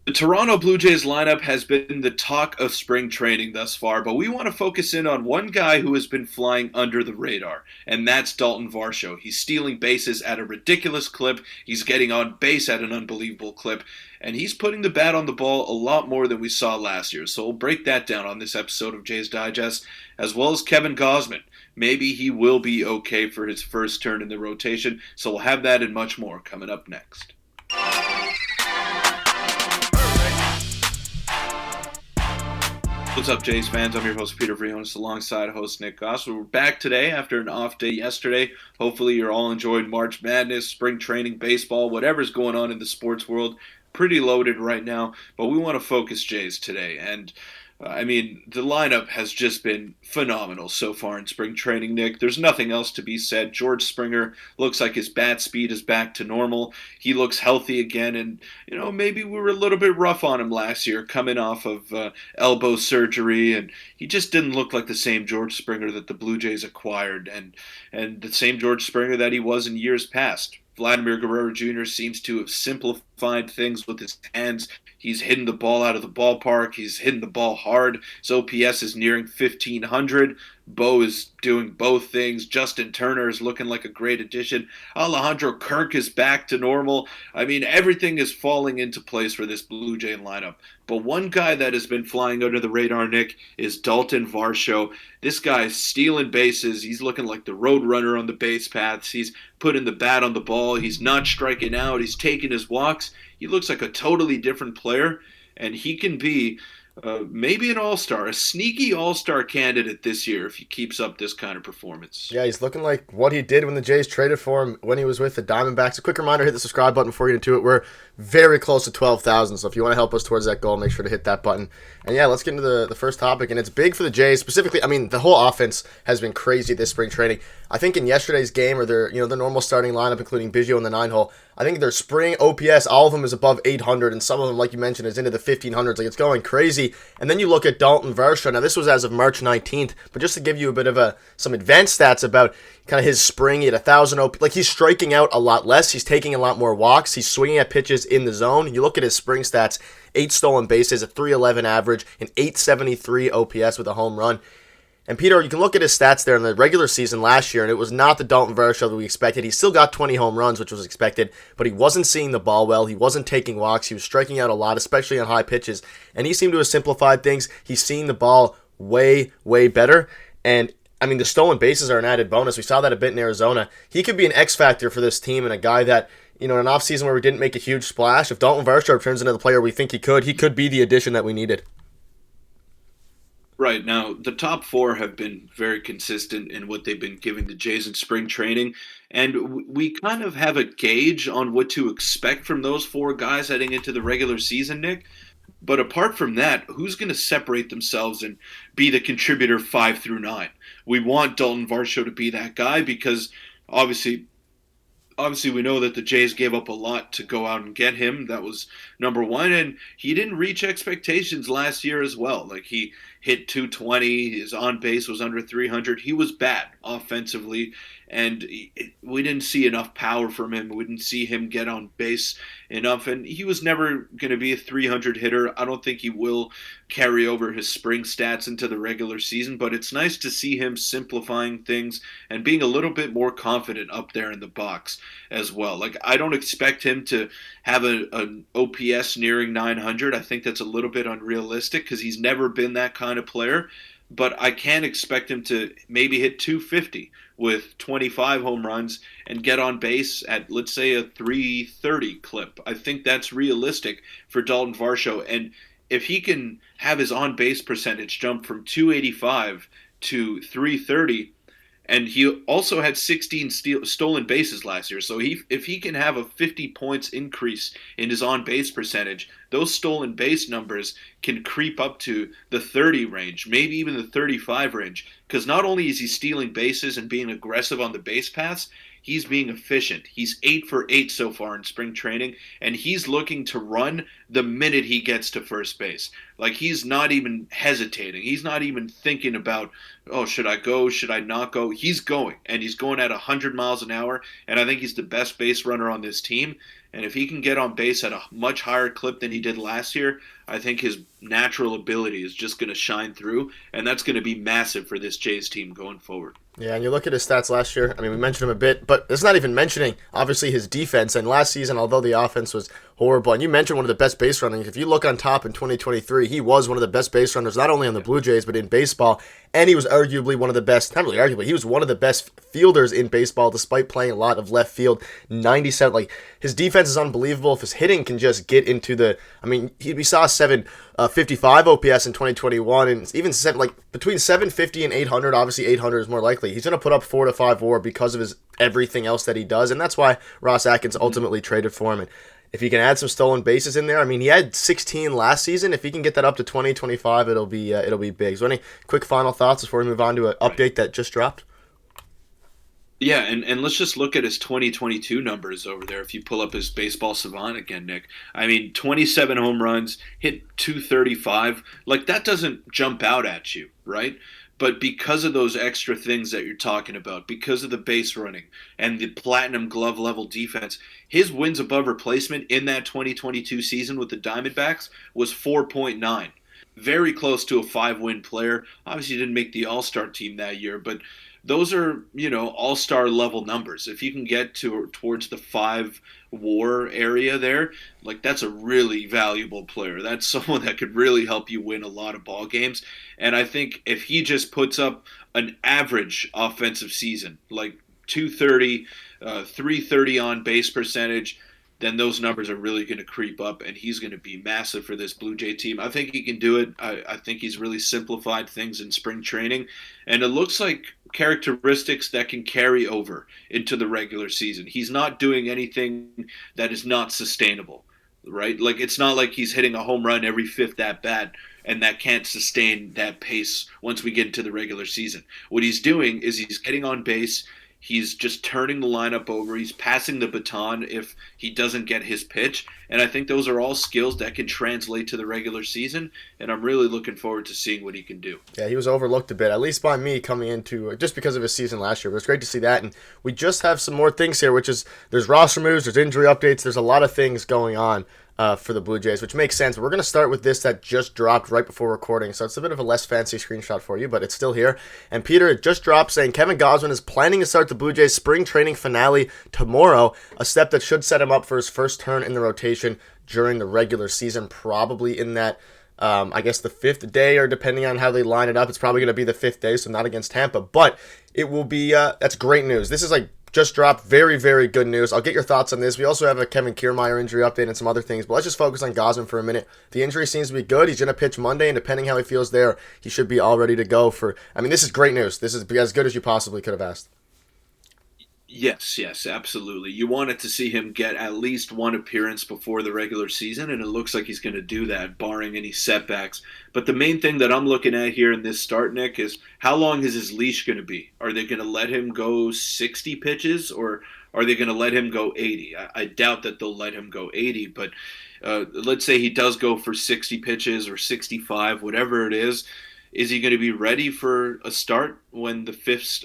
The Toronto Blue Jays lineup has been the talk of spring training thus far, but we want to focus in on one guy who has been flying under the radar, and that's Daulton Varsho. He's stealing bases at a ridiculous clip, he's getting on base at an unbelievable clip, and he's putting the bat on the ball a lot more than we saw last year. So we'll break that down on this episode of Jays Digest, as well as Kevin Gausman. Maybe he will be okay for his first turn in the rotation, so we'll have that and much more coming up next. What's up, Jays fans? I'm your host, Peter Vryonis, alongside host Nick Gosse. We're back today after an off day yesterday. Hopefully you're all enjoying March Madness, spring training, baseball, whatever's going on in the sports world. Pretty loaded right now, but we want to focus Jays today. And the lineup has just been phenomenal so far in spring training, Nick. There's nothing else to be said. George Springer looks like his bat speed is back to normal. He looks healthy again, and, maybe we were a little bit rough on him last year coming off of elbow surgery, and he just didn't look like the same George Springer that the Blue Jays acquired, and the same George Springer that he was in years past. Vladimir Guerrero Jr. seems to have simplified things with his hands. He's hitting the ball out of the ballpark. He's hitting the ball hard. His OPS is nearing 1,500. Bo is doing both things. Justin Turner is looking like a great addition. Alejandro Kirk is back to normal. Everything is falling into place for this Blue Jay lineup. But one guy that has been flying under the radar, Nick, is Daulton Varsho. This guy's stealing bases. He's looking like the road runner on the base paths. He's putting the bat on the ball. He's not striking out. He's taking his walks. He looks like a totally different player, and he can be maybe an all-star, a sneaky all-star candidate this year if he keeps up this kind of performance. Yeah, he's looking like what he did when the Jays traded for him when he was with the Diamondbacks. A quick reminder, hit the subscribe button before you get into it. We're very close to 12,000, so if you want to help us towards that goal, make sure to hit that button. And yeah, let's get into the first topic, and it's big for the Jays. Specifically, the whole offense has been crazy this spring training. I think in yesterday's game, or their normal starting lineup, including Biggio in the 9-hole, I think their spring OPS, all of them is above 800, and some of them, like you mentioned, is into the 1500s. Like, it's going crazy. And then you look at Daulton Varsho. Now, this was as of March 19th, but just to give you a bit of some advanced stats about kind of his spring, he had 1,000 OPS. Like, he's striking out a lot less. He's taking a lot more walks. He's swinging at pitches in the zone. You look at his spring stats, 8 stolen bases, a 311 average, an 873 OPS with a home run. And Peter, you can look at his stats there in the regular season last year, and it was not the Daulton Varsho that we expected. He still got 20 home runs, which was expected, but he wasn't seeing the ball well. He wasn't taking walks. He was striking out a lot, especially on high pitches. And he seemed to have simplified things. He's seeing the ball way, way better. And, the stolen bases are an added bonus. We saw that a bit in Arizona. He could be an X factor for this team and a guy that, in an offseason where we didn't make a huge splash, if Daulton Varsho turns into the player we think he could be the addition that we needed. Right. Now, the top four have been very consistent in what they've been giving the Jays in spring training, and we kind of have a gauge on what to expect from those four guys heading into the regular season, Nick. But apart from that, who's going to separate themselves and be the contributor 5 through 9? We want Daulton Varsho to be that guy because obviously we know that the Jays gave up a lot to go out and get him. That was number one, and he didn't reach expectations last year as well. Like, he hit 220, his on base was under 300. He was bad offensively, and we didn't see enough power from him. We didn't see him get on base enough, and he was never going to be a 300 hitter. I don't think he will carry over his spring stats into the regular season, but it's nice to see him simplifying things and being a little bit more confident up there in the box as well. Like, I don't expect him to have an OPS nearing 900. I think that's a little bit unrealistic because he's never been that kind of player, but I can expect him to maybe hit 250 with 25 home runs and get on base at, let's say, a 330 clip. I think that's realistic for Daulton Varsho, and if he can have his on-base percentage jump from 285 to 330, and he also had 16 stolen bases last year. So if he can have a 50 points increase in his on-base percentage, those stolen base numbers can creep up to the 30 range, maybe even the 35 range. Because not only is he stealing bases and being aggressive on the base paths, he's being efficient. He's 8 for 8 so far in spring training, and he's looking to run the minute he gets to first base. Like, he's not even hesitating. He's not even thinking about, oh, should I go? Should I not go? He's going, and he's going at 100 miles an hour, and I think he's the best base runner on this team. And if he can get on base at a much higher clip than he did last year, I think his natural ability is just going to shine through, and that's going to be massive for this Jays team going forward. Yeah, and you look at his stats last year. I mean, we mentioned him a bit, but it's not even mentioning, obviously, his defense. And last season, although the offense was horrible, and you mentioned one of the best base runners, if you look on top in 2023, he was one of the best base runners, not only on the Blue Jays, but in baseball. And he was arguably one of the best, not really arguably, he was one of the best fielders in baseball, despite playing a lot of left field. 97, like, his defense is unbelievable. If his hitting can just get into the, I mean, we saw 755 OPS in 2021, and even between 750 and 800. Obviously, 800 is more likely. He's going to put up 4 to 5 WAR because of his everything else that he does, and that's why Ross Atkins ultimately traded for him. And if he can add some stolen bases in there, I mean, he had 16 last season. If he can get that up to 20, 25, it'll be big. So, any quick final thoughts before we move on to an update that just dropped? Yeah, and let's just look at his 2022 numbers over there. If you pull up his baseball savant again, Nick, I mean, 27 home runs, hit 235. Like, that doesn't jump out at you, right? But because of those extra things that you're talking about, because of the base running and the platinum glove level defense, his wins above replacement in that 2022 season with the Diamondbacks was 4.9. Very close to a 5-win player. Obviously, he didn't make the All-Star team that year, but those are, all-star level numbers. If you can get towards the 5 WAR area there, like, that's a really valuable player. That's someone that could really help you win a lot of ball games. And I think if he just puts up an average offensive season, like 230, 330 on base percentage, then those numbers are really going to creep up, and he's going to be massive for this Blue Jay team. I think he can do it. I think he's really simplified things in spring training, and it looks like characteristics that can carry over into the regular season. He's not doing anything that is not sustainable, right? Like, it's not like he's hitting a home run every 5th at bat, and that can't sustain that pace once we get into the regular season. What he's doing is he's getting on base. He's just turning the lineup over. He's passing the baton if he doesn't get his pitch. And I think those are all skills that can translate to the regular season. And I'm really looking forward to seeing what he can do. Yeah, he was overlooked a bit, at least by me coming into, just because of his season last year. But it's great to see that. And we just have some more things here, which is there's roster moves, there's injury updates, there's a lot of things going on for the Blue Jays, which makes sense. We're going to start with this that just dropped right before recording, so it's a bit of a less fancy screenshot for you, but it's still here. And Peter, it just dropped saying Kevin Gausman is planning to start the Blue Jays spring training finale tomorrow, a step that should set him up for his first turn in the rotation during the regular season, probably in that I guess the 5th day, or depending on how they line it up, it's probably going to be the 5th day, so not against Tampa, but it will be, that's great news. This is just dropped. Very, very good news. I'll get your thoughts on this. We also have a Kevin Kiermaier injury update and some other things, but let's just focus on Gausman for a minute. The injury seems to be good. He's going to pitch Monday, and depending how he feels there, he should be all ready to go for, I mean, this is great news. This is as good as you possibly could have asked. Yes, absolutely. You wanted to see him get at least one appearance before the regular season, and it looks like he's going to do that, barring any setbacks. But the main thing that I'm looking at here in this start, Nick, is how long is his leash going to be? Are they going to let him go 60 pitches, or are they going to let him go 80? I doubt that they'll let him go 80, but let's say he does go for 60 pitches or 65, whatever it is. Is he going to be ready for a start when the fifth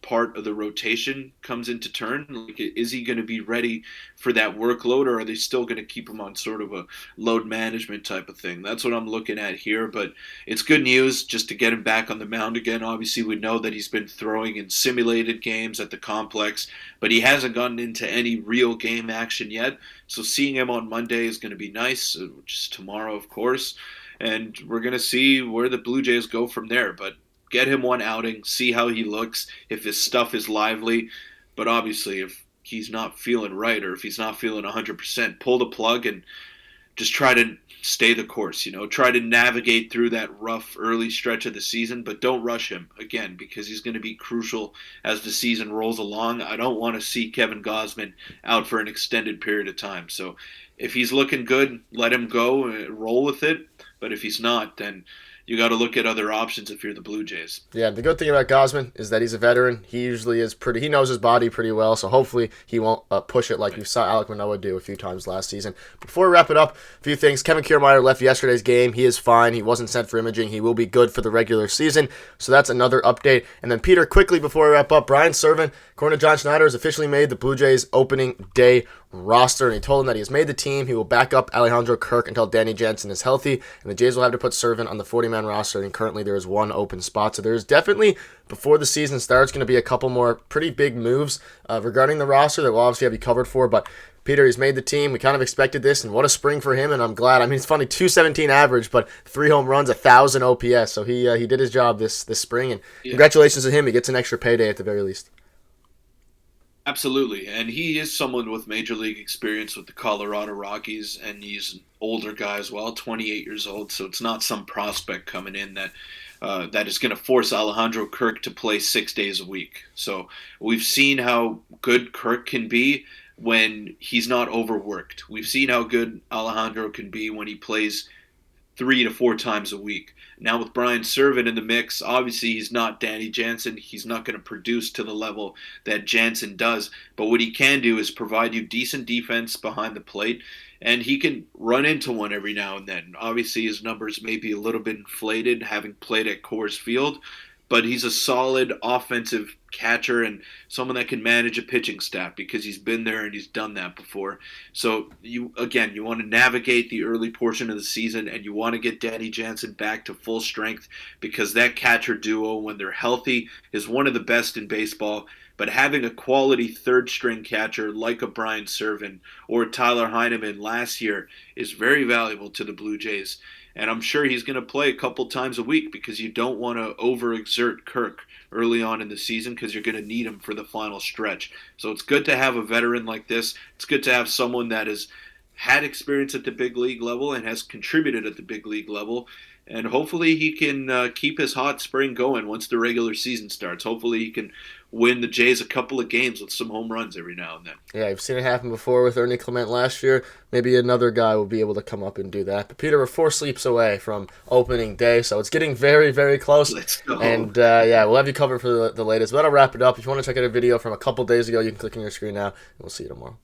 part of the rotation comes into turn? Like, is he going to be ready for that workload, or are they still going to keep him on sort of a load management type of thing? That's what I'm looking at here, but it's good news just to get him back on the mound again. Obviously, we know that he's been throwing in simulated games at the complex, but he hasn't gotten into any real game action yet. So seeing him on Monday is going to be nice, which is tomorrow, of course. And we're going to see where the Blue Jays go from there. But get him one outing, see how he looks, if his stuff is lively. But obviously, if he's not feeling right, or if he's not feeling 100%, pull the plug and just try to stay the course. Try to navigate through that rough early stretch of the season, but don't rush him, again, because he's going to be crucial as the season rolls along. I don't want to see Kevin Gausman out for an extended period of time. So if he's looking good, let him go, roll with it. But if he's not, then you got to look at other options if you're the Blue Jays. Yeah, the good thing about Gausman is that he's a veteran. He usually is he knows his body pretty well, so hopefully he won't push it like we saw Alek Manoah do a few times last season. Before we wrap it up, a few things. Kevin Kiermaier left yesterday's game. He is fine. He wasn't sent for imaging. He will be good for the regular season, so that's another update. And then, Peter, quickly before we wrap up, Brian Serven, according to John Schneider, has officially made the Blue Jays opening day roster, and he told him that he has made the team. He will back up Alejandro Kirk until Danny Jansen is healthy, and the Jays will have to put Servant on the 40-man roster, and currently there is one open spot. So there is definitely, before the season starts, going to be a couple more pretty big moves regarding the roster that we'll obviously have you covered for, but Peter, he's made the team. We kind of expected this, and what a spring for him, and I'm glad. I mean, it's funny, 217 average, but 3 home runs, 1,000 OPS, so he did his job this spring, and congratulations to him. He gets an extra payday at the very least. Absolutely, and he is someone with major league experience with the Colorado Rockies, and he's an older guy as well, 28 years old. So it's not some prospect coming in that is going to force Alejandro Kirk to play 6 days a week. So we've seen how good Kirk can be when he's not overworked. We've seen how good Alejandro can be when he plays 3 to 4 times a week. Now with Brian Servant in the mix, obviously he's not Danny Jansen. He's not going to produce to the level that Jansen does. But what he can do is provide you decent defense behind the plate, and he can run into one every now and then. Obviously his numbers may be a little bit inflated having played at Coors Field, but he's a solid offensive catcher and someone that can manage a pitching staff because he's been there and he's done that before. So you want to navigate the early portion of the season, and you want to get Danny Jansen back to full strength, because that catcher duo, when they're healthy, is one of the best in baseball. But having a quality third string catcher like a Brian Servant or Tyler Heineman last year is very valuable to the Blue Jays. And I'm sure he's going to play a couple times a week, because you don't want to overexert Kirk early on in the season, because you're going to need him for the final stretch. So it's good to have a veteran like this. It's good to have someone that has had experience at the big league level and has contributed at the big league level. And hopefully he can keep his hot spring going once the regular season starts. Hopefully he can win the Jays a couple of games with some home runs every now and then. Yeah, I've seen it happen before with Ernie Clement last year. Maybe another guy will be able to come up and do that. But Peter, we're 4 sleeps away from opening day, so it's getting very, very close. Let's go. And we'll have you covered for the latest. But that'll wrap it up. If you want to check out a video from a couple days ago, you can click on your screen now, and we'll see you tomorrow.